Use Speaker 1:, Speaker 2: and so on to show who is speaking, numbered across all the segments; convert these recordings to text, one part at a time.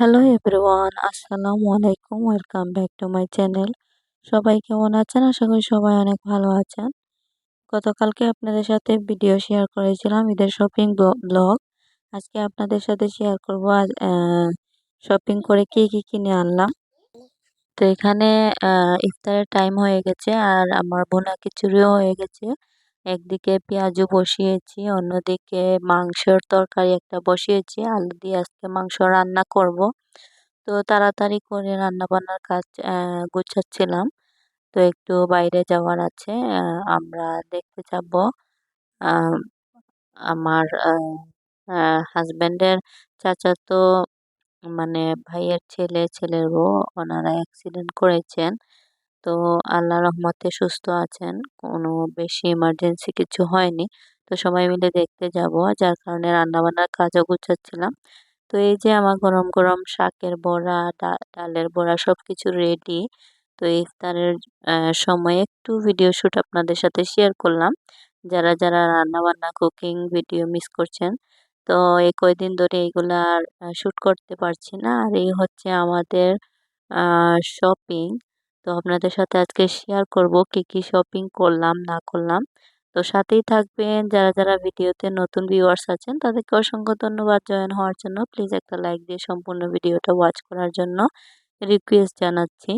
Speaker 1: Hello everyone, আসসালামু আলাইকুম। Welcome back to my channel. সবাই কেমন আছেন? আশা করি সবাই অনেক ভালো আছেন। গতকালকে আপনাদের সাথে ভিডিও শেয়ার করেছিলাম ঈদের শপিং ব্লগ। আজকে আপনাদের সাথে শেয়ার করব শপিং করে কি কি কিনে আনলাম। তো এখানে ইফতারের টাইম হয়ে গেছে আর আমার বোনা খিচুড়িও হয়ে গেছে। একদিকে পেঁয়াজু বসিয়েছি, অন্যদিকে মাংসের তরকারি একটা বসিয়েছি। আলু দিয়ে আজকে মাংস রান্না করব। তো তাড়াতাড়ি করে রান্নাবান্নার কাজ গুছাচ্ছিলাম। তো একটু বাইরে যাওয়ার আছে। আমরা দেখতে যাব আহ, আমার হাজবেন্ডের চাচাতো মানে ভাইয়ের ছেলের বউ, ওনারা অ্যাক্সিডেন্ট করেছেন। তো আল্লাহ রহমতে সুস্থ আছেন, কোনো বেশি ইমার্জেন্সি কিছু হয়নি। তো সবাই মিলে দেখতে যাব, যার কারণে রান্নাবান্নার কাজও গুছাচ্ছিলাম। তো এই যে আমার গরম গরম শাকের বড়া, ডালের বড়া সবকিছু রেডি। তো ইফতারের সময় একটু ভিডিও শুট আপনাদের সাথে শেয়ার করলাম। যারা যারা রান্না বান্না কুকিং ভিডিও মিস করছেন, তো এই কয়দিন ধরে এগুলা শুট করতে পারছি না। আর এই হচ্ছে আমাদের শপিং। তো আপনাদের সাথে আজকে শেয়ার করব কি কি শপিং করলাম না করলাম। তো সাথেই থাকবেন। যারা যারা ভিডিওতে নতুন ভিউয়ার্স আছেন তাদেরকে অসংখ্য ধন্যবাদ জয়েন হওয়ার জন্য। প্লিজ একটা লাইক দিয়ে সম্পূর্ণ ভিডিওটা ওয়াচ করার জন্য রিকোয়েস্ট জানাচ্ছি।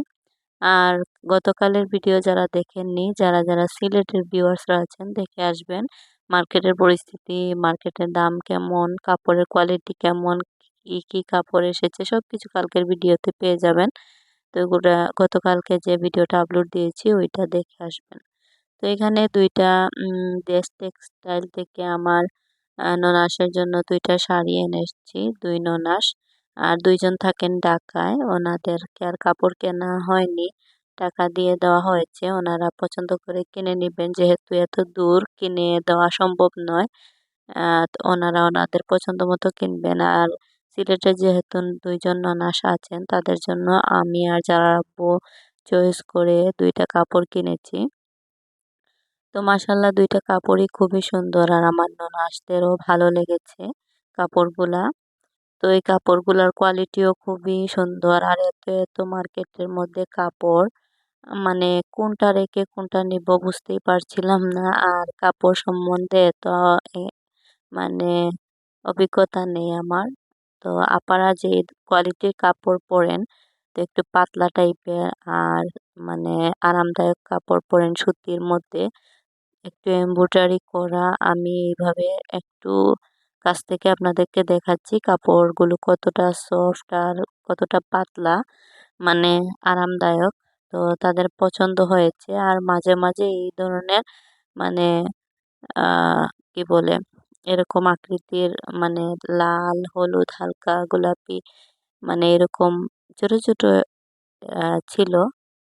Speaker 1: আর গতকালের ভিডিও যারা দেখেননি, যারা যারা সিলেটের ভিউয়ার্সরা আছেন দেখে আসবেন। মার্কেটের পরিস্থিতি, মার্কেটের দাম কেমন, কাপড়ের কোয়ালিটি কেমন, কি কি কাপড় এসেছে সবকিছু কালকের ভিডিওতে পেয়ে যাবেন। তো ওগুলা গতকালকে যে ভিডিওটা আপলোড দিয়েছি ওইটা দেখে আসবেন। তো এখানে দুইটা দেশ টেক্সটাইল থেকে আমার ননাসের জন্য দুইটা শাড়ি এনে এসেছি, দুই ননাস। আর দুইজন থাকেন ঢাকায়, ওনাদেরকে আর কাপড় কেনা হয়নি, টাকা দিয়ে দেওয়া হয়েছে। ওনারা পছন্দ করে কিনে নেবেন, যেহেতু এত দূর কিনে দেওয়া সম্ভব নয়। তো ওনারা ওনাদের পছন্দ মতো কিনবেন। আর সিলেটে যেহেতু দুইজন ননাস আছেন, তাদের জন্য আমি আর যারা আব্বু চয়েস করে দুইটা কাপড় কিনেছি। তো মাশাল্লাহ দুইটা কাপড়ই খুবই সুন্দর আর আমার ননাসদেরও ভালো লেগেছে কাপড়গুলা। তো এই কাপড়গুলার কোয়ালিটিও খুবই সুন্দর। আর এত এত মার্কেটের মধ্যে কাপড়, মানে কোনটা রেখে কোনটা নিব বুঝতেই পারছিলাম না। আর কাপড় সম্বন্ধে তো এ- মানে অভিজ্ঞতা নেই আমার। তো আপনারা যে কোয়ালিটির কাপড় পরেন, তো একটু পাতলা টাইপের আর মানে আরামদায়ক কাপড় পরেন সুতির মধ্যে, একটু এমব্রয়ডারি করা। আমি এইভাবে একটু কাছ থেকে আপনাদেরকে দেখাচ্ছি কাপড়গুলো কতটা সফট আর কতটা পাতলা, মানে আরামদায়ক। তো তাদের পছন্দ হয়েছে। আর মাঝে মাঝে এই ধরনের মানে আহ কি বলে, এরকম আকৃতির, মানে লাল হলুদ হালকা গোলাপি, মানে এরকম ছোট ছোট ছিল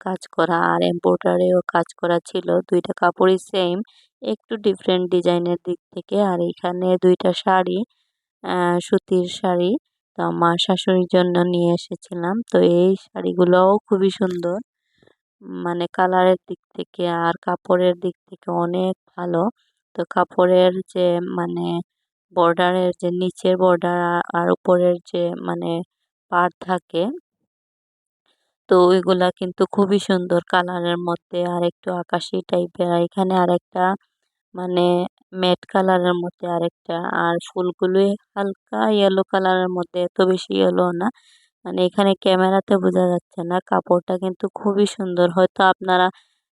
Speaker 1: কাজ করা, আর এমব্রয়ডারিও কাজ করা ছিল। দুইটা কাপড়ই সেম, একটু ডিফারেন্ট ডিজাইনের দিক থেকে। আর এখানে দুইটা শাড়ি, সুতির শাড়ি, তো আমার শাশুড়ির জন্য নিয়ে এসেছিলাম। তো এই শাড়িগুলোও খুবই সুন্দর, মানে কালারের দিক থেকে আর কাপড়ের দিক থেকে অনেক ভালো। তো কাপড়ের যে মানে বর্ডারের যে নিচের বর্ডার আর উপরের যে মানে পাড় থাকে, তো ওইগুলা কিন্তু খুবই সুন্দর কালারের মধ্যে আর একটু আকাশি টাইপের। আর এখানে আরেকটা মানে ম্যাট কালারের মধ্যে আরেকটা। আর ফুলগুলো হালকা ইয়েলো কালারের মধ্যে, এত বেশি ইয়েলো না, মানে এখানে ক্যামেরাতে বোঝা যাচ্ছে না। কাপড়টা কিন্তু খুবই সুন্দর। হয়তো আপনারা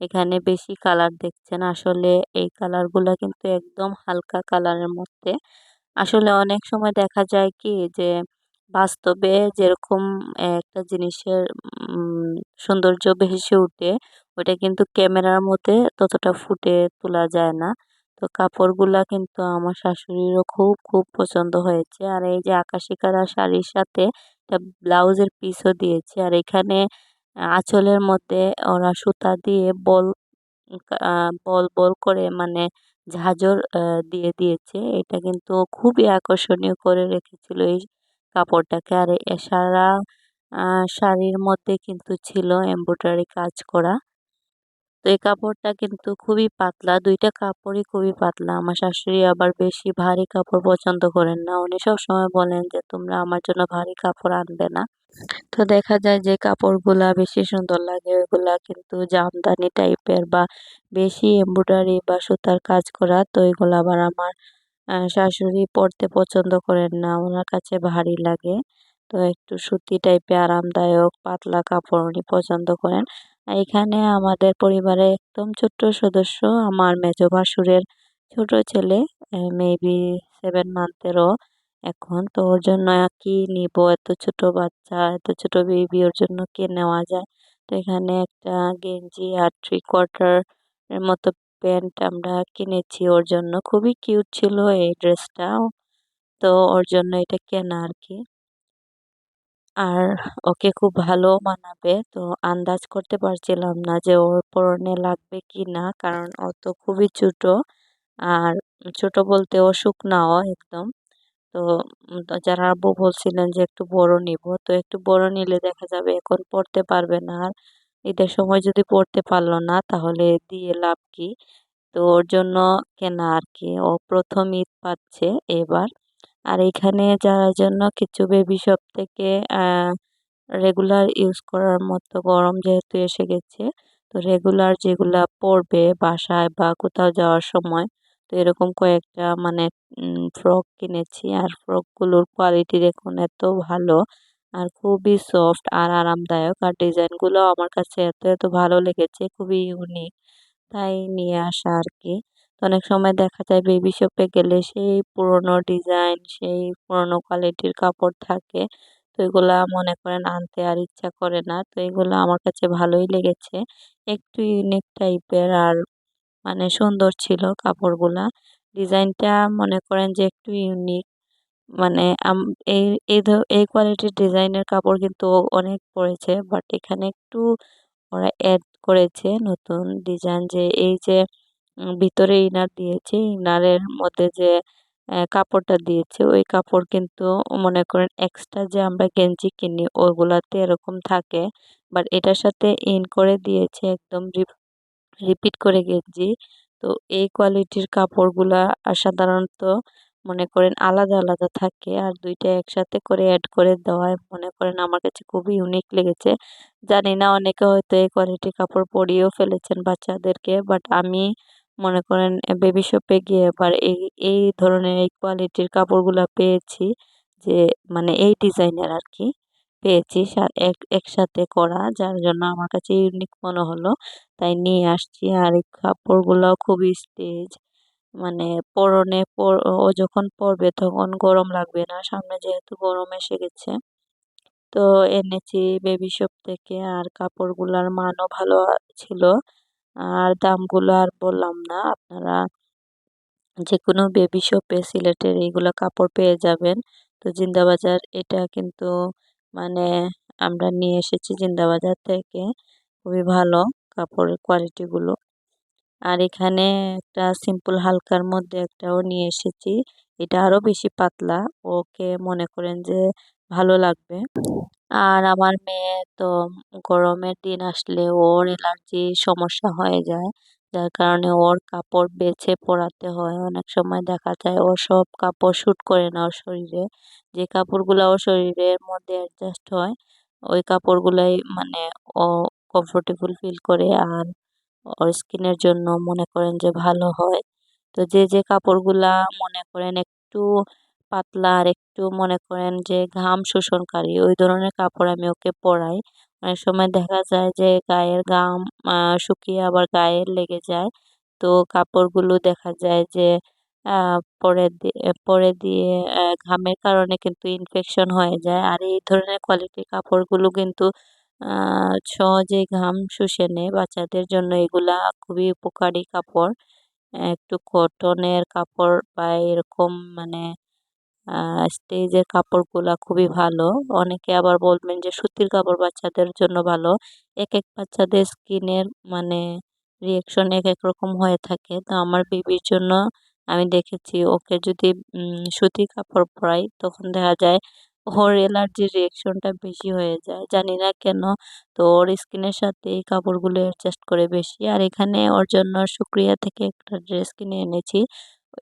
Speaker 1: এখানে বেশি কালার দেখছেন, আসলে এই কালারগুলো কিন্তু একদম হালকা কালারের মধ্যে। আসলে অনেক সময় দেখা যায় কি যে বাস্তবে যেরকম একটা জিনিসের উম, সৌন্দর্য ভেসে উঠে, ওটা কিন্তু ক্যামেরার মধ্যে ততটা ফুটে তোলা যায় না। তো কাপড়গুলা কিন্তু আমার শাশুড়িরও খুব খুব পছন্দ হয়েছে। আর এই যে আকাশি কালার শাড়ির সাথে একটা ব্লাউজের পিসও দিয়েছে। আর এখানে আঁচলের মধ্যে ওরা সুতা দিয়ে বল বল বল করে মানে ঝাঁঝর দিয়ে দিয়েছে। এটা কিন্তু খুবই আকর্ষণীয় করে রেখেছিল এই কাপড়টাকে। আর এ সারা শাড়ির মধ্যে কিন্তু ছিল এমব্রয়ডারি কাজ করা। তো এই কাপড়টা কিন্তু খুবই পাতলা, ২টা কাপড়ই খুবই পাতলা। আমার শাশুড়ি আবার বেশি ভারী কাপড় পছন্দ করেন না। উনি সবসময় বলেন যে, "তোমরা আমার জন্য ভারী কাপড় আনবে না।" তো দেখা যায় যে কাপড়গুলা বেশি সুন্দর লাগে ওইগুলা কিন্তু জামদানি টাইপের বা বেশি এমব্রয়ডারি বা সুতার কাজ করা, তো এগুলো আবার আমার শাশুড়ি পরতে পছন্দ করেন না। উনার কাছে ভারী লাগে। তো একটু সুতি টাইপের আরামদায়ক পাতলা কাপড় উনি পছন্দ করেন। আর এখানে আমাদের পরিবারের একদম ছোট্ট সদস্য আমার মেজো ভাসুরের ছোট ছেলে, মেবি 7 মান্থেরও এখন। তো ওর জন্য কি নিবো, এত ছোট বাচ্চা, এত ছোট বেবি, ওর জন্য কি নেওয়া যায়? তো এখানে একটা গেঞ্জি আর 3/4 এর মতো প্যান্ট আমরা কিনেছি ওর জন্য। খুবই কিউট ছিল এই ড্রেসটা। তো ওর জন্য এটা কেনা আরকি। আর ওকে খুব ভালো মানাবে। তো আন্দাজ করতে পারছিলাম না যে ওর পরনে লাগবে কিনা। কারণ ও তো খুবই ছোট। আর ছোট বলতে ও শুকনাও একদম। তো তো যারা আব্বু বলছিলেন যে একটু বড় নিবো। তো একটু বড় নিলে দেখা যাবে এখন পড়তে পারবে না। আর ঈদের সময় যদি পড়তে পারল না তাহলে দিয়ে লাভ কি? তো ওর জন্য কেনা আরকি। ও ১ম ঈদ পাচ্ছে এবার। আর এখানে যাওয়ার জন্য কিছু বেবি শপ থেকে আ রেগুলার ইউজ করার মতো গরম যেহেতু এসে গেছে, তো রেগুলার যেগুলা পড়বে বাসায় বা কোথাও যাওয়ার সময়, তো এরকম কয়েকটা মানে ফ্রক কিনেছি। আর ফ্রকগুলোর কোয়ালিটি দেখুন এত ভালো আর খুবই সফট আর আরামদায়ক। আর ডিজাইনগুলোও আমার কাছে এত ভালো লেগেছে, খুবই ইউনিক। তাই নিয়ে আসা আরকি। তো অনেক সময় দেখা যায় বেবি শপে গেলে সেই পুরনো ডিজাইন, সেই পুরনো কোয়ালিটির কাপড় থাকে। তো এগুলা মনে করেন আনতে আর ইচ্ছা করে না। তো এগুলো আমার কাছে ভালোই লেগেছে। একটু ইউনিক টাইপের আর মানে সুন্দর ছিল কাপড়গুলা। ডিজাইনটা মনে করেন যে একটু ইউনিক। মানে এই এই কোয়ালিটির ডিজাইনের কাপড় কিন্তু অনেক পড়েছে। বাট এখানে একটু ওরা এড করেছে নতুন ডিজাইন, যে এই যে ভিতরে ইনার দিয়েছে, ইনারের মধ্যে যে কাপড়টা দিয়েছে ওই কাপড় কিন্তু মনে করেন এক্সট্রা যে আমরা গেঞ্জি কিনি ওগুলাতে এরকম থাকে। বাট এটার সাথে ইন করে দিয়েছে একদম রিপিট করে গেঞ্জি। তো এই কোয়ালিটির কাপড়গুলা সাধারণত মনে করেন আলাদা থাকে। আর ২ টা একসাথে করে এড করে দেওয়ায় মনে করেন আমার কাছে খুবই ইউনিক লেগেছে। জানি না অনেকে হয়তো এই কোয়ালিটির কাপড় পরিয়েও ফেলেছেন বাচ্চাদেরকে। বাট আমি মনে করেন বেবি শপে গিয়ে এবার এই ধরনের এই কোয়ালিটির কাপড়গুলা পেয়েছি, যে মানে এই ডিজাইনের আরকি পেয়েছি একসাথে করা, যার জন্য আমার কাছে ইউনিক মনে হলো। তাই নিয়ে আসছি। আর এই কাপড়গুলাও খুবই স্টেজ, মানে পরনে ও যখন পরবে তখন গরম লাগবে না। সামনে যেহেতু গরম এসে গেছে। তো এনেছি বেবি শপ থেকে। আর কাপড়গুলার মানও ভালো ছিল। আর দামগুলো আর বললাম না। আপনারা যেকোনো বেবি শপে সিলেটের এইগুলা কাপড় পেয়ে যাবেন। তো জিন্দাবাজার এটা কিন্তু মানে আমরা নিয়ে এসেছি জিন্দাবাজার থেকে। খুবই ভালো কাপড়ের কোয়ালিটিগুলো। আর এখানে একটা সিম্পল হালকার মধ্যে একটাও নিয়ে এসেছি। এটা আরো বেশি পাতলা। ওকে মনে করেন যে ভালো লাগবে। আর আমার মেয়ে তো গরমের দিন আসলে ওর অ্যালার্জির সমস্যা হয়ে যায়। যার কারণে ওর কাপড় বেছে পরাতে হয়। অনেক সময় দেখা যায় ওর সব কাপড় স্যুট করে না ওর শরীরে। যে কাপড়গুলা ওর শরীরের মধ্যে অ্যাডজাস্ট হয়, ওই কাপড়গুলাই মানে ও কমফোর্টেবল ফিল করে আর ওর স্কিনের জন্য মনে করেন যে ভালো হয়। তো যে কাপড়গুলা মনে করেন একটু পাতলা আর একটু মনে করেন যে ঘাম শোষণকারী ওই ধরনের কাপড় আমি ওকে পরাই। অনেক সময় দেখা যায় যে গায়ের ঘাম শুকিয়ে আবার গায়ে লেগে যায়। তো কাপড়গুলো দেখা যায় যে আ পরে দিয়ে ঘামের কারণে কিন্তু ইনফেকশন হয়ে যায়। আর এই ধরনের কোয়ালিটির কাপড়গুলো কিন্তু আ সহজেই ঘাম শুষে নেয়। বাচ্চাদের জন্য এগুলা খুবই উপকারী কাপড়। একটু কটনের কাপড় বা এরকম মানে আ স্টেজের কাপড়গুলা খুবই ভালো। অনেকে আবার বলবেন যে সুতির কাপড় বাচ্চাদের জন্য ভালো। একেক বাচ্চাদের স্কিনের মানে রিঅ্যাকশন একেক রকম হয়ে থাকে। তো আমার বেবির জন্য আমি দেখেছি ওকে যদি সুতির কাপড় পরাই তখন দেখা যায় ওর অ্যালার্জির রিয়েকশনটা বেশি হয়ে যায়, জানি না কেন। তো ওর স্কিনের সাথে এই কাপড়গুলো অ্যাডজাস্ট করে বেশি। আর এখানে ওর জন্য সুক্রিয়া থেকে একটা ড্রেস কিনে এনেছি।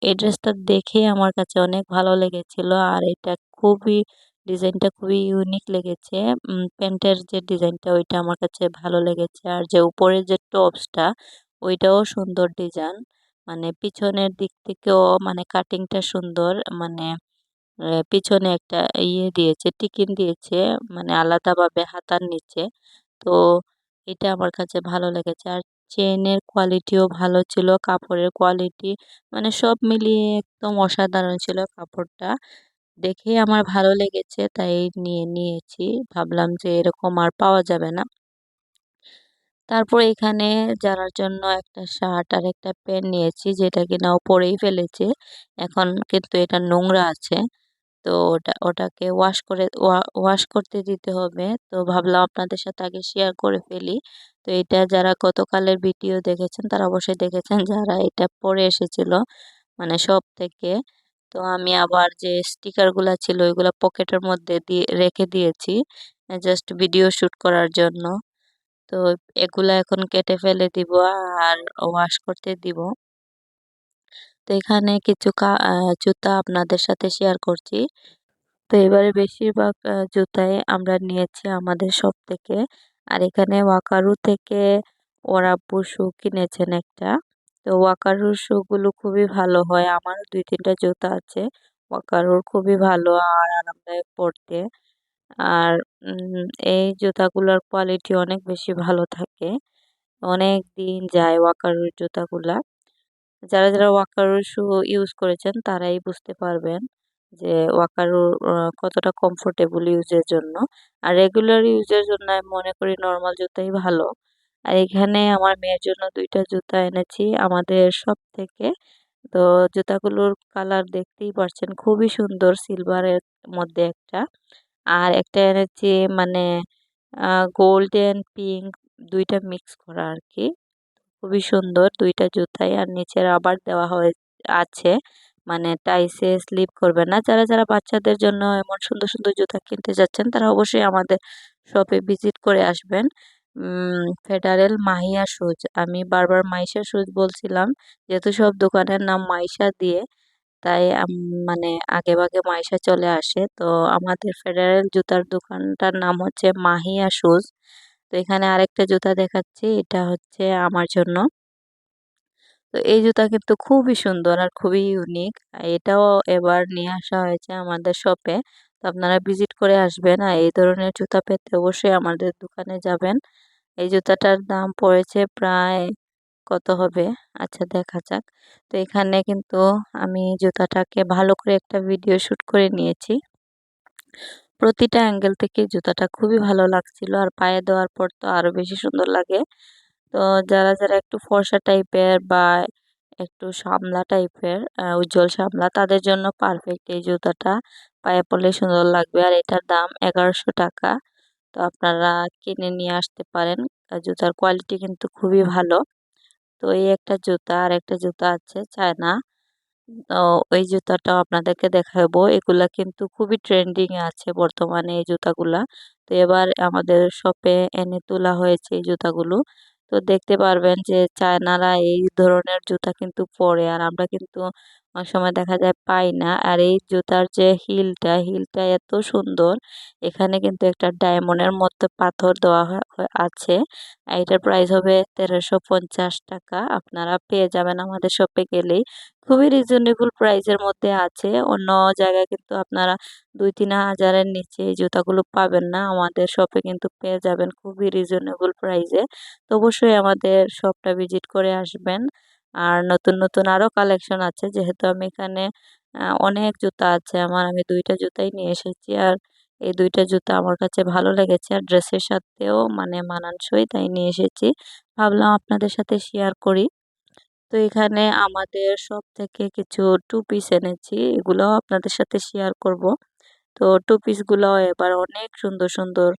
Speaker 1: এই ড্রেসটা দেখে আমার কাছে অনেক ভালো লেগেছিল, আর এটা খুবই ডিজাইনটা খুবই ইউনিক লেগেছে। প্যান্টের যে ডিজাইনটা ওইটা আমার কাছে ভালো লেগেছে, আর যে উপরের যে টপসটা ওইটাও সুন্দর ডিজাইন। মানে পিছনের দিক থেকেও মানে কাটিংটা সুন্দর, মানে পিছনে একটা দিয়েছে, টিকিন দিয়েছে, মানে আলাদাভাবে হাতার নিচে। তো এটা আমার কাছে ভালো লেগেছে। আর চেনের কোয়ালিটিও ভালো ছিল, কাপড়ের কোয়ালিটি মানে সব মিলিয়ে একদম অসাধারণ ছিল কাপড়টা। দেখে আমার ভালো লেগেছে তাই নিয়েছি। ভাবলাম যে এরকম আর পাওয়া যাবে না। তারপর এখানে যারার জন্য একটা শার্ট আর একটা প্যান্ট নিয়েছি, যেটা কিনা ও পরেই ফেলেছে। এখন কিন্তু এটা নোংরা আছে। তো ওটাকে ওয়াশ করতে দিতে হবে। তো ভাবলাম আপনাদের সাথে আগে শেয়ার করে ফেলি। তো এটা যারা গতকালের ভিডিও দেখেছেন তারা অবশ্যই দেখেছেন, যারা এটা পরে এসেছিল মানে শপ থেকে। তো আমি আবার যে স্টিকার গুলা ছিল ওইগুলা পকেটের মধ্যে দিয়ে রেখে দিয়েছি, জাস্ট ভিডিও শুট করার জন্য। তো এগুলা এখন কেটে ফেলে দিব আর ওয়াশ করতে দিব। তো এখানে কিছু জুতা আপনাদের সাথে শেয়ার করছি। তো এবারে বেশিরভাগ জুতাই আমরা নিয়েছি আমাদের শপ থেকে। আর এখানে ওয়াকারু থেকে ওর আব্বু শু কিনেছেন একটা। তো ওয়াকারুর শু গুলো খুবই ভালো হয়, আমার 2-3টা জুতা আছে ওয়াকারুর, খুবই ভালো আর আরামদায়ক পরতে। আর এই জুতাগুলোর কোয়ালিটি অনেক বেশি ভালো থাকে, অনেক দিন যায় ওয়াকারুর জুতাগুলা। যারা যারা ওয়াকারু শু ইউজ করেছেন তারাই বুঝতে পারবেন যে ওয়াকারু কতটা কমফোর্টেবল ইউজের জন্য। আর রেগুলার ইউজের জন্য আমি মনে করি নর্মাল জুতাই ভালো। আর এখানে আমার মেয়ের জন্য 2টা জুতা এনেছি আমাদের সব থেকে। তো জুতাগুলোর কালার দেখতেই পারছেন, খুবই সুন্দর, সিলভারের মধ্যে একটা। আর একটা এনেছি মানে গোল্ডেন পিঙ্ক, 2টা মিক্স করা আর কি। খুবই সুন্দর 2টা জুতাই। আর নিচে রাবার দেওয়া হয়ে আছে, মানে টাইসে স্লিপ করবে না। যারা যারা বাচ্চাদের জন্য এমন সুন্দর সুন্দর জুতা কিনতে যাচ্ছেন তারা অবশ্যই আমাদের শপে ভিজিট করে আসবেন। ফেডারেল মাহিয়া শুজ, আমি বারবার মাইশা শুজ বলছিলাম যেহেতু সব দোকানের নাম মাইশা দিয়ে, তাই মানে আগে ভাগে মাইশা চলে আসে। তো আমাদের ফেডারেল জুতার দোকানটার নাম হচ্ছে মাহিয়া শুজ। তো এখানে আরেকটা জুতা দেখাচ্ছি, এটা হচ্ছে আমার জন্য। তো এই জুতা কিন্তু খুবই সুন্দর আর খুবই ইউনিক। এটাও এবার নিয়ে আসা হয়েছে আমাদের শপে। তো আপনারা ভিজিট করে আসবেন, আর এই ধরনের জুতা পেতে অবশ্যই আমাদের দোকানে যাবেন। এই জুতাটার দাম পড়েছে প্রায় কত হবে, আচ্ছা দেখা যাক। তো এখানে কিন্তু আমি জুতাটাকে ভালো করে একটা ভিডিও শুট করে নিয়েছি। প্রতিটা অ্যাঙ্গেল থেকে জুতাটা খুবই ভালো লাগছিল, আর পায়ে দেওয়ার পর তো আরো বেশি সুন্দর লাগে। তো যারা যারা একটু ফর্সা টাইপের বা একটু সামলা টাইপের, উজ্জ্বল সামলা, তাদের জন্য পারফেক্ট এই জুতাটা। পায়ে পরলে সুন্দর লাগবে, আর এটার দাম 1100 টাকা। তো আপনারা কিনে নিয়ে আসতে পারেন, জুতার কোয়ালিটি কিন্তু খুবই ভালো। তো এই একটা জুতা, আর একটা জুতা আছে চায়না। তো ওই জুতাটাও আপনাদেরকে দেখাবো। এগুলা কিন্তু খুবই ট্রেন্ডিং এ আছে বর্তমানে এই জুতাগুলা। তো এবার আমাদের শপে এনে তোলা হয়েছে এই জুতাগুলো। তো দেখতে পারবেন যে চায়নারা এই ধরনের জুতা কিন্তু পরে, আর আমরা কিন্তু অনেক সময় দেখা যায় পাই না। আর এই জুতার যে হিলটা এত সুন্দর, এখানে কিন্তু একটা ডায়মন্ডের মতো পাথর দেওয়া আছে। আর এটার প্রাইস হবে 1350 টাকা। আপনারা পেয়ে যাবেন আমাদের শপে গেলেই, খুবই রিজনেবল প্রাইসের মধ্যে আছে। অন্য জায়গায় কিন্তু আপনারা 2-3 হাজারের নিচে এই জুতাগুলো পাবেন না, আমাদের শপে কিন্তু পেয়ে যাবেন খুবই রিজনেবল প্রাইসে। তো অবশ্যই আমাদের শপটা ভিজিট করে আসবেন। আর নতুন নতুন আরো কালেকশন আছে, যেহেতু আমি এখানে অনেক জুতা আছে আমার, আমি 2টা জুতাই নিয়ে এসেছি। আর এই 2টা জুতা আমার কাছে ভালো লেগেছে, আর ড্রেসের সাথেও মানে মানানসই, তাই নিয়ে এসেছি। ভাবলাম আপনাদের সাথে শেয়ার করি। তো এখানে আমাদের সব থেকে কিছু টু পিস এনেছি, এগুলোও আপনাদের সাথে শেয়ার করব। তো টু পিস গুলাও এবার অনেক সুন্দর সুন্দর,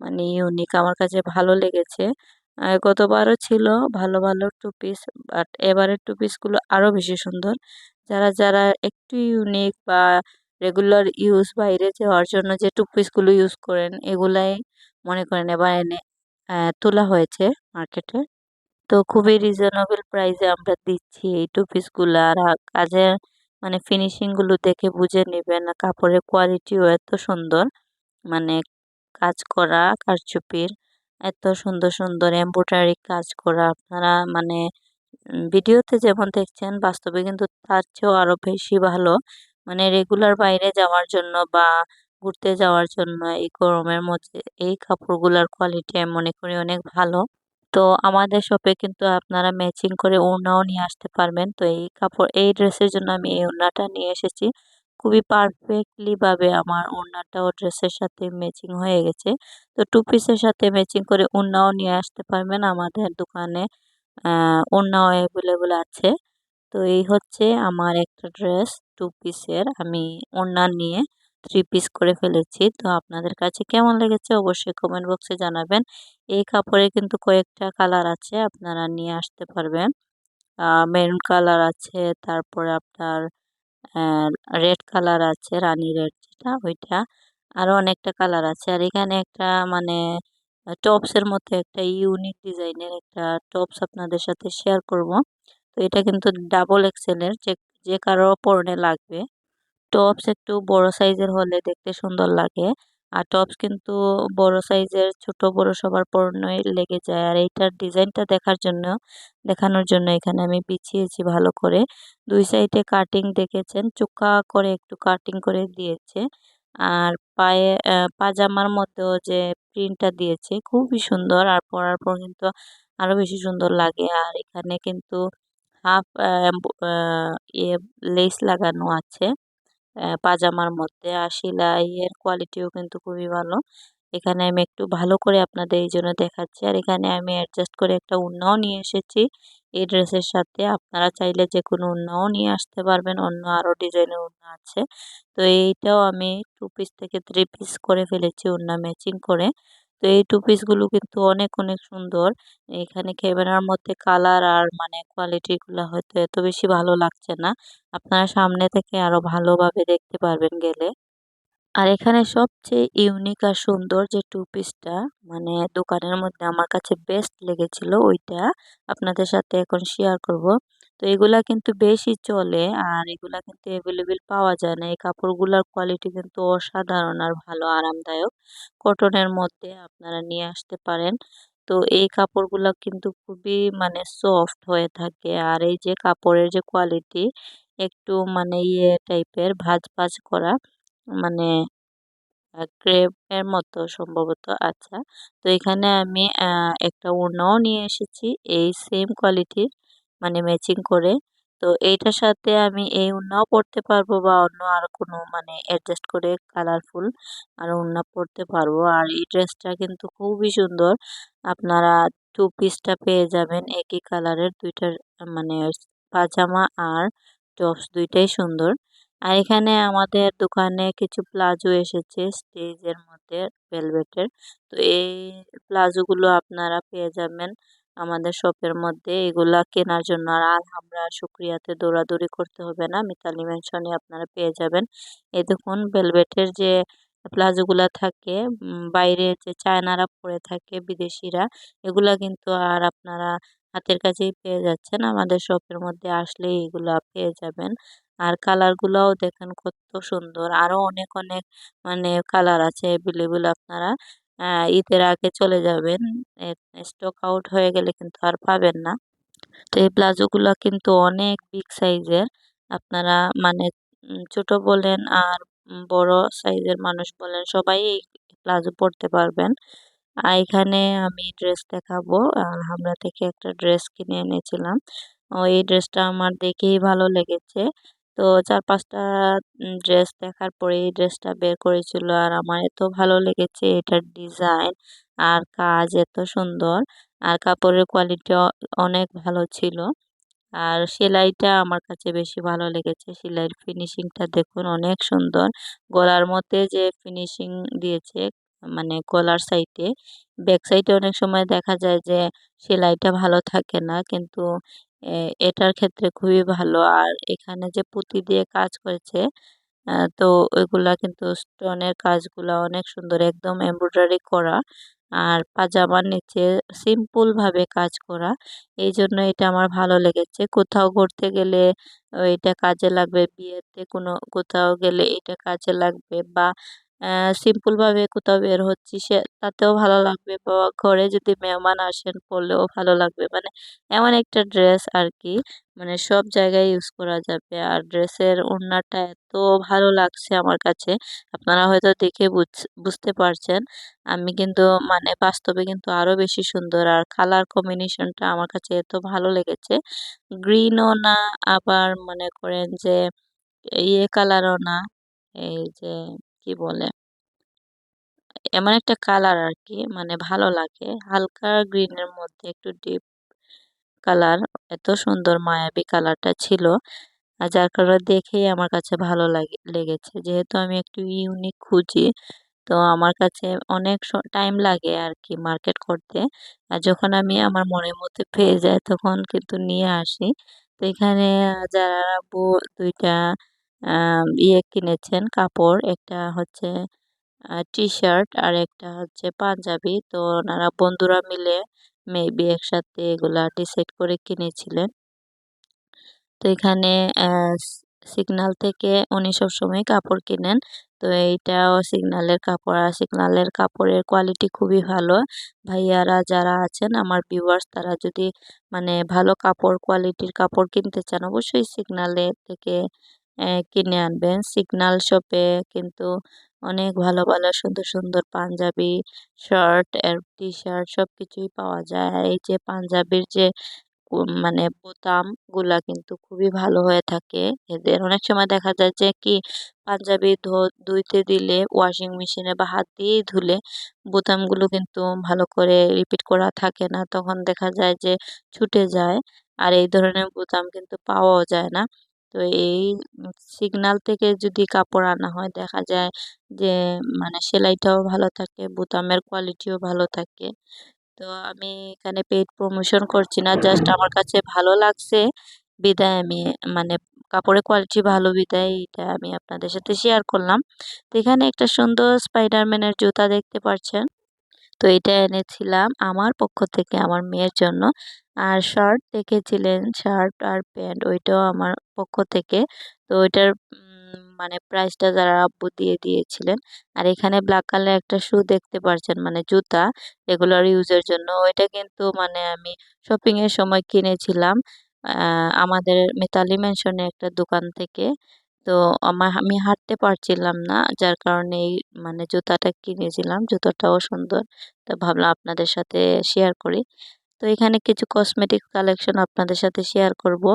Speaker 1: মানে ইউনিক, আমার কাছে ভালো লেগেছে। গতবারও ছিল ভালো ভালো টু পিস, বাট এবারের টু পিস গুলো আরো বেশি সুন্দর। যারা যারা একটু ইউনিক বা রেগুলার ইউজ বাইরে যাওয়ার জন্য যে টু পিসগুলো ইউজ করেন এগুলাই মনে করেন এবার এনে তোলা হয়েছে মার্কেটে। তো খুবই রিজনেবল প্রাইসে আমরা দিচ্ছি এই টু পিসগুলো। আর কাজের মানে ফিনিশিং গুলো দেখে বুঝে নেবেন, কাপড়ের কোয়ালিটিও এত সুন্দর, মানে কাজ করা কারচুপির এত সুন্দর সুন্দর এমব্রয়ডারি কাজ করা আপনারা মানে ভিডিওতে যেমন দেখছেন বাস্তবে কিন্তু তার চেয়েও আরো বেশি ভালো। মানে রেগুলার বাইরে যাওয়ার জন্য বা ঘুরতে যাওয়ার জন্য এই গরমের মধ্যে এই কাপড়গুলোর কোয়ালিটি আমি মনে করি অনেক ভালো। তো আমাদের শপে কিন্তু আপনারা ম্যাচিং করে ওড়নাও নিয়ে আসতে পারবেন। তো এই কাপড় এই ড্রেসের জন্য আমি এই ওড়নাটা নিয়ে এসেছি। খুবই পারফেক্টলি ভাবে আমার ওড়নাটাও ড্রেসের সাথে ম্যাচিং হয়ে গেছে। তো টু পিসের সাথে ম্যাচিং করে ওড়নাও নিয়ে আসতে পারবেন আমাদের দোকানে। ওড়নাও অ্যাভেলেবল আছে। তো এই হচ্ছে আমার একটা ড্রেস টু পিসের, আমি ওড়না নিয়ে থ্রি পিস করে ফেলেছি। তো আপনাদের কাছে কেমন লেগেছে অবশ্যই কমেন্ট বক্সে জানাবেন। এই কাপড়ে কিন্তু কয়েকটা কালার আছে, আপনারা নিয়ে আসতে পারবেন। মেরুন কালার আছে, তারপরে আপনার রেড কালার আছে, রানী রেড যেটা ওইটা, আরো অনেকটা কালার আছে। আর এখানে একটা মানে টপস এর মধ্যে একটা ইউনিক ডিজাইনের একটা টপস আপনাদের সাথে শেয়ার করব। তো এটা কিন্তু ডাবল এক্সেল এর, যে যে কারো পরনে লাগবে। টপস একটু বড় সাইজের হলে দেখতে সুন্দর লাগে। আর টপস কিন্তু বড় সাইজের ছোট বড় সবার পরনেই লেগে যায়। আর এইটার ডিজাইনটা দেখানোর জন্য এখানে আমি বিছিয়েছি ভালো করে। দুই সাইডে কাটিং দেখেছেন, চোখা করে একটু কাটিং করে দিয়েছে। আর পায়ে পাজামার মধ্যেও যে প্রিন্টটা দিয়েছে খুবই সুন্দর, আর পরার পর কিন্তু আরো বেশি সুন্দর লাগে। আর এখানে কিন্তু হাফ ইয়ে লেস লাগানো আছে পাজামার মধ্যে। আর সেলাইয়ের কোয়ালিটিও কিন্তু খুবই ভালো। এখানে আমি একটু ভালো করে আপনাদের এই জন্য দেখাচ্ছি। আর এখানে আমি অ্যাডজাস্ট করে একটা ওড়নাও নিয়ে এসেছি এই ড্রেসের সাথে। আপনারা চাইলে যে কোনো ওড়নাও নিয়ে আসতে পারবেন, অন্য আরো ডিজাইনের ওড়না আছে। তো এইটাও আমি টু পিস থেকে থ্রি পিস করে ফেলেছি ওড়না ম্যাচিং করে। তো এই টু পিস গুলো কিন্তু অনেক অনেক সুন্দর। এখানে ক্যামেরার মধ্যে কালার আর মানে কোয়ালিটি গুলা হয়তো এত বেশি ভালো লাগছে না, আপনারা সামনে থেকে আরো ভালোভাবে দেখতে পারবেন গেলে। আর এখানে সবচেয়ে ইউনিক আর সুন্দর যে টু পিসটা মানে দোকানের মধ্যে আমার কাছে বেস্ট লেগেছিল ওইটা আপনাদের সাথে এখন শেয়ার করব। তো এগুলা কিন্তু বেশি চলে, আর এগুলা কিন্তু অ্যাভেলেবেল পাওয়া যায় না। এই কাপড়গুলোর কোয়ালিটি কিন্তু অসাধারণ আর ভালো আরামদায়ক, কটনের মধ্যে আপনারা নিয়ে আসতে পারেন। তো এই কাপড়গুলো কিন্তু খুবই মানে সফট হয়ে থাকে। আর এই যে কাপড়ের যে কোয়ালিটি একটু মানে ইয়ে টাইপের ভাঁজ ভাঁজ করা, মানে ক্রেপ এর মতো সম্ভবত। আচ্ছা, তো এখানে আমি একটা ওড়নাও নিয়ে এসেছি এই সেম কোয়ালিটির, মানে ম্যাচিং করে। তো এইটার সাথে আমি এই ওড়নাও পরতে পারবো বা অন্য আর কোনো মানে অ্যাডজাস্ট করে কালারফুল আর ওড়না পরতে পারবো। আর এই ড্রেসটা কিন্তু খুবই সুন্দর, আপনারা টু পিসটা পেয়ে যাবেন একই কালারের দুইটার, মানে পাজামা আর টপস দুইটাই সুন্দর। আর এখানে আমাদের দোকানে কিছু প্লাজো এসেছে স্টেজের মধ্যে ভেলভেটের। তো এই প্লাজো গুলো আপনারা পেয়ে যাবেন আমাদের শপের মধ্যে। এগুলা কেনার জন্য আর আমরা শুক্রিয়াতে দৌড়াদৌড়ি করতে হবে না, মিতালি মেনশনে আপনারা পেয়ে যাবেন। এই দেখুন ভেলভেটের যে প্লাজো গুলা থাকে, বাইরে যে চায়নারা পরে থাকে বিদেশিরা, এগুলা কিন্তু আর আপনারা হাতের কাছেই পেয়ে যাচ্ছেন। আমাদের শপের মধ্যে আসলেই এগুলা পেয়ে যাবেন। আর কালার গুলাও দেখেন কত সুন্দর, আরো অনেক অনেক মানে কালার আছে অ্যাভেলেবল। আপনারা ঈদের আগে চলে যাবেন, স্টক আউট হয়ে গেলে কিন্তু আর পাবেন না। তো এই প্লাজো গুলা কিন্তু অনেক বিগ সাইজের, আপনারা মানে ছোট বলেন আর বড় সাইজের মানুষ বলেন সবাই এই প্লাজো পরতে পারবেন। আর এখানে আমি ড্রেস দেখাবো, আমরা থেকে একটা ড্রেস কিনে এনেছিলাম। এই ড্রেসটা আমার দেখেই ভালো লেগেছে। তো ৪-৫টা ড্রেস দেখার পরে এই ড্রেসটা বের করেছিল, আর আমার এত ভালো লেগেছে এটার ডিজাইন আর কাজ এত সুন্দর। আর কাপড়ের কোয়ালিটি অনেক ভালো ছিল। আর সেলাইটা আমার কাছে বেশি ভালো লেগেছে, সেলাইয়ের ফিনিশিংটা দেখুন অনেক সুন্দর। গলার মধ্যে যে ফিনিশিং দিয়েছে মানে গলার সাইডে, ব্যাক সাইডে অনেক সময় দেখা যায় যে সেলাইটা ভালো থাকে না, কিন্তু এটার ক্ষেত্রে খুবই ভালো। আর এখানে যে পুঁতি দিয়ে কাজ করেছে তো ওইগুলা কিন্তু স্টোনের কাজগুলা অনেক সুন্দর, একদম এমব্রয়ডারি করা আর পাজামার নিচে সিম্পল ভাবে কাজ করা। এই জন্য এটা আমার ভালো লেগেছে। কোথাও ঘুরতে গেলে এটা কাজে লাগবে, বিয়েতে কোনো কোথাও গেলে এটা কাজে লাগবে, বা সিম্পল ভাবে কোথাও বের হচ্ছি সে তাতেও ভালো লাগবে, বা ঘরে যদি মেহমান আসেন পরলেও ভালো লাগবে। মানে এমন একটা ড্রেস আর কি, মানে সব জায়গায় ইউজ করা যাবে। আর ড্রেসের ওড়নাটা এত ভালো লাগছে আমার কাছে, আপনারা হয়তো দেখে বুঝতে পারছেন। আমি কিন্তু মানে বাস্তবে কিন্তু আরো বেশি সুন্দর, আর কালার কম্বিনেশনটা আমার কাছে এত ভালো লেগেছে। গ্রিনও না, আবার মনে করেন যে ইয়ে কালারও না, এই যে কি বলে, এমন একটা কালার আর কি, মানে ভালো লাগে, হালকা গ্রিনের মধ্যে একটু ডিপ কালার। এত সুন্দর মায়াবী কালারটা ছিল, আর যার কারণে দেখেই আমার কাছে ভালো লেগেছে। যেহেতু আমি একটু ইউনিক খুঁজি, তো আমার কাছে অনেক টাইম লাগে আর কি মার্কেট করতে। আর যখন আমি আমার মনের মধ্যে পেয়ে যাই তখন কিন্তু নিয়ে আসি। তো এখানে যারা আপু দুইটা ইয়ে কিনেছেন কাপড়, একটা হচ্ছে টি শার্ট আর একটা হচ্ছে পাঞ্জাবি। তো ওনারা বন্ধুরা মিলে মেবি একসাথে এগুলা ডিসাইড করে কিনেছিলেন। তো এখানে সিগনাল থেকে উনি সবসময় কাপড় কিনেন। তো এইটাও সিগনালের কাপড়, আর সিগনালের কাপড়ের কোয়ালিটি খুবই ভালো। ভাইয়ারা যারা আছেন আমার ভিউয়ার্স, তারা যদি মানে ভালো কাপড় কোয়ালিটির কাপড় কিনতে চান অবশ্যই সিগনালে থেকে কিনে আনবেন। সিগনাল শপে কিন্তু অনেক ভালো ভালো সুন্দর সুন্দর পাঞ্জাবি, শার্ট আর টি শার্ট সবকিছুই পাওয়া যায়। আর এই যে পাঞ্জাবির যে মানে বোতাম গুলা কিন্তু খুবই ভালো হয়ে থাকে এদের। অনেক সময় দেখা যায় যে কি পাঞ্জাবি ধুইতে দিলে ওয়াশিং মেশিনে বা হাত দিয়েই ধুলে বোতামগুলো কিন্তু ভালো করে রিপিট করা থাকে না, তখন দেখা যায় যে ছুটে যায়। আর এই ধরনের বোতাম কিন্তু পাওয়াও যায় না। তো এই সিগনাল থেকে যদি কাপড় আনা হয় দেখা যায় যে মানে সেলাইটাও ভালো থাকে, বোতামের কোয়ালিটিও ভালো থাকে। তো আমি এখানে পেইড প্রমোশন করছি না, জাস্ট আমার কাছে ভালো লাগছে বিদায় আমি মানে কাপড়ের কোয়ালিটি ভালো বিদায় এটা আমি আপনাদের সাথে শেয়ার করলাম। তো এখানে একটা সুন্দর স্পাইডারম্যানের জুতা দেখতে পাচ্ছেন। তো এটা এনেছিলাম আমার পক্ষ থেকে আমার মেয়ের জন্য। আর শার্ট দেখেছিলেন, শার্ট আর প্যান্ট ওইটাও আমার পক্ষ থেকে। তো ওইটার মানে প্রাইসটা যারা আব্বু দিয়ে দিয়েছিলেন। আর এখানে ব্ল্যাক কালার একটা শু দেখতে পাচ্ছেন, মানে জুতা রেগুলার ইউজের জন্য। ওইটা কিন্তু মানে আমি শপিং এর সময় কিনেছিলাম আমাদের মিতালি মেনশনে একটা দোকান থেকে। তো আমি হাঁটতে পারছিলাম না, যার কারণে এই মানে জুতাটা কিনেছিলাম। জুতাটাও সুন্দর, তো ভাবলাম আপনাদের সাথে শেয়ার করি। তো এখানে কিছু কসমেটিক কালেকশন আপনাদের সাথে শেয়ার করব।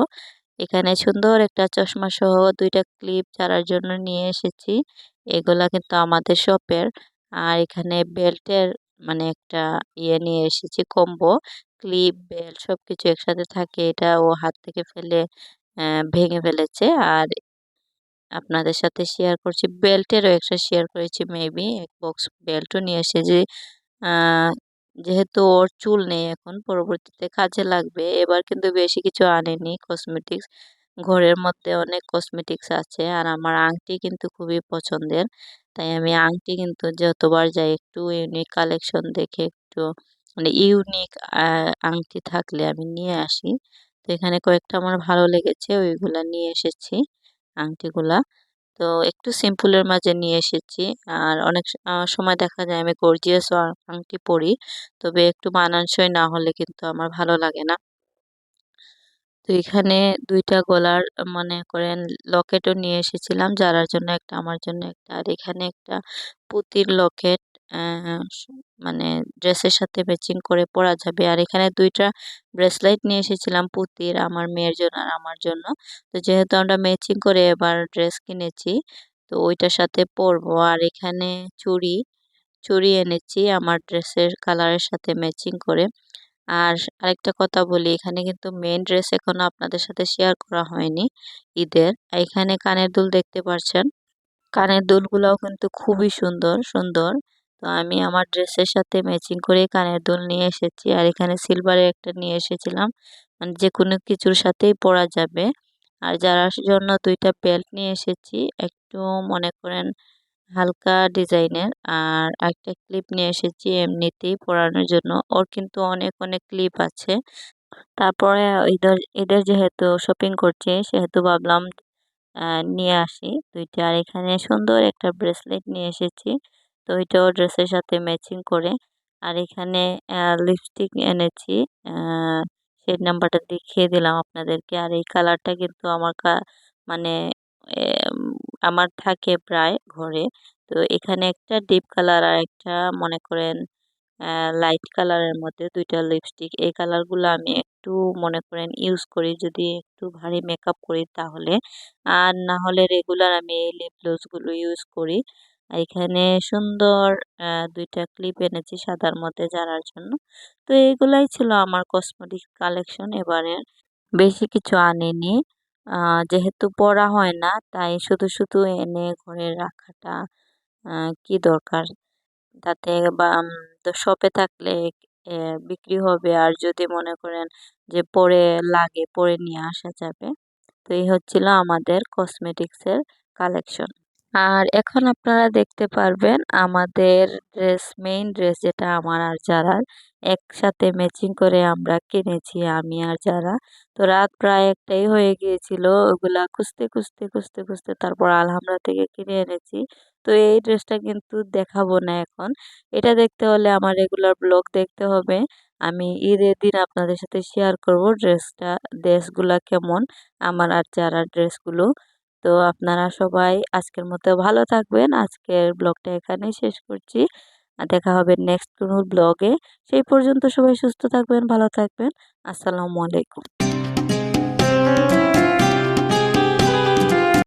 Speaker 1: এখানে সুন্দর একটা চশমা সহ দুইটা ক্লিপ ছাড়ার জন্য নিয়ে এসেছি। এগুলা কিন্তু আমাদের শপের। আর এখানে বেল্টের মানে একটা ইয়ে নিয়ে এসেছি, কম্বো ক্লিপ বেল্ট সবকিছু একসাথে থাকে। এটা ও হাত থেকে ফেলে ভেঙে ফেলেছে। আর আপনাদের সাথে শেয়ার করছি, বেল্টেরও একটা শেয়ার করেছি, মেবি এক বক্স বেল্টও নিয়ে এসেছি। আহ যেহেতু ওর চুল নেই এখন, পরবর্তীতে কাজে লাগবে। এবার কিন্তু বেশি কিছু আনেনি কসমেটিক্স, ঘরের মধ্যে অনেক কসমেটিক্স আছে। আর আমার আংটি কিন্তু খুবই পছন্দের, তাই আমি আংটি কিন্তু যতবার যাই একটু ইউনিক কালেকশন দেখে একটু মানে ইউনিক আংটি থাকলে আমি নিয়ে আসি। তো এখানে কয়েকটা আমার ভালো লেগেছে, ওইগুলা নিয়ে এসেছি আংটিগুলা। তো একটু সিম্পলের মাঝে নিয়ে এসেছি। আর অনেক সময় দেখা যায় আমি গর্জিয়াস আংটি পরি, তবে একটু মানানসই না হলে কিন্তু আমার ভালো লাগে না। তো এখানে দুইটা গলার মনে করেন লকেটও নিয়ে এসেছিলাম, যারার জন্য একটা আমার জন্য একটা। আর এখানে একটা পুঁতির লকেট, মানে ড্রেসের সাথে ম্যাচিং করে পরা যাবে। আর এখানে দুইটা ব্রেসলেট নিয়ে এসেছিলাম পুঁতির, আমার মেয়ের জন্য আর আমার জন্য। তো যেহেতু আমরা ম্যাচিং করে এবার ড্রেস কিনেছি, তো ওইটার সাথে পরবো। আর এখানে চুড়ি চুড়ি এনেছি আমার ড্রেসের কালারের সাথে ম্যাচিং করে। আর আরেকটা কথা বলি, এখানে কিন্তু মেন ড্রেস এখনো আপনাদের সাথে শেয়ার করা হয়নি ঈদের। এখানে কানের দুল দেখতে পাচ্ছেন, কানের দুলগুলোও কিন্তু খুবই সুন্দর সুন্দর। তো আমি আমার ড্রেসের সাথে ম্যাচিং করে কানের দুল নিয়ে এসেছি। আর এখানে সিলভারের একটা নিয়ে এসেছিলাম, মানে যে কোনো কিছুর সাথেই পরা যাবে। আর যারার জন্য 2টা বেল্ট নিয়ে এসেছি, একটু মনে করেন হালকা ডিজাইনের। আর একটা ক্লিপ নিয়ে এসেছি এমনিতেই পরানোর জন্য। ওর কিন্তু অনেক, অনেক ক্লিপ আছে। তারপরে ঈদের ঈদের যেহেতু শপিং করছি সেহেতু ভাবলাম আ নিয়ে আসি ২ টা। আর এখানে সুন্দর একটা ব্রেসলেট নিয়ে এসেছি। তো ওইটাও ড্রেসের সাথে ম্যাচিং করে। আর এখানে লিপস্টিক এনেছি। আ শেড নাম্বারটা দেখিয়ে দিলাম আপনাদেরকে। আর এই কালারটা কিন্তু আমার মানে এম আমার থাকে প্রায় ঘরে। তো এখানে একটা ডিপ কালার আর একটা মনে করেন আ লাইট কালারের মধ্যে ২ টা লিপস্টিক। এই কালারগুলো আমি একটু মনে করেন ইউজ করি যদি একটু ভারী মেকআপ করি তাহলে। আর না হলে রেগুলার আমি এই লিপ গ্লোস গুলো ইউজ করি। এখানে সুন্দর ২ টা ক্লিপ এনেছি সাদার মধ্যে জারার জন্য। তো এগুলাই ছিল আমার কসমেটিক্স কালেকশন এবারের। বেশি কিছু আনিনি। আ যেহেতু পড়া হয় না তাই শুধু, শুধু এনে ঘরে রাখাটা আ কি দরকার? তাতে বা তো শপে থাকলে এ বিক্রি হবে। আর যদি মনে করেন যে পরে লাগে, পরে নিয়ে আসা যাবে। তো এই হচ্ছিল আমাদের কসমেটিক্স এর কালেকশন। আর এখন আপনারা দেখতে পারবেন আমাদের মেইন ড্রেস যেটা আমার আর যারার একসাথে ম্যাচিং করে আমরা কিনেছি আমি আর যারা। তো রাত প্রায় ১টাই হয়ে গিয়েছিল। ওগুলা খুঁজতে, খুঁজতে, খুঁজতে, খুঁজতে তারপর আলহামরা থেকে কিনে এনেছি। তো এই ড্রেসটা কিন্তু দেখাবো না এখন। এটা দেখতে হলে আমার রেগুলার ব্লগ দেখতে হবে। আমি ঈদের দিন আপনাদের সাথে শেয়ার করব ড্রেসগুলা কেমন আমার আর যারার ড্রেসগুলো। তো আপনারা সবাই আজকের মতো ভালো থাকবেন। আজকের ব্লগটা এখানেই শেষ করছি। দেখা হবে নেক্সট কোনো ব্লগে। সেই পর্যন্ত সবাই সুস্থ থাকবেন, ভালো থাকবেন। আসসালামু আলাইকুম।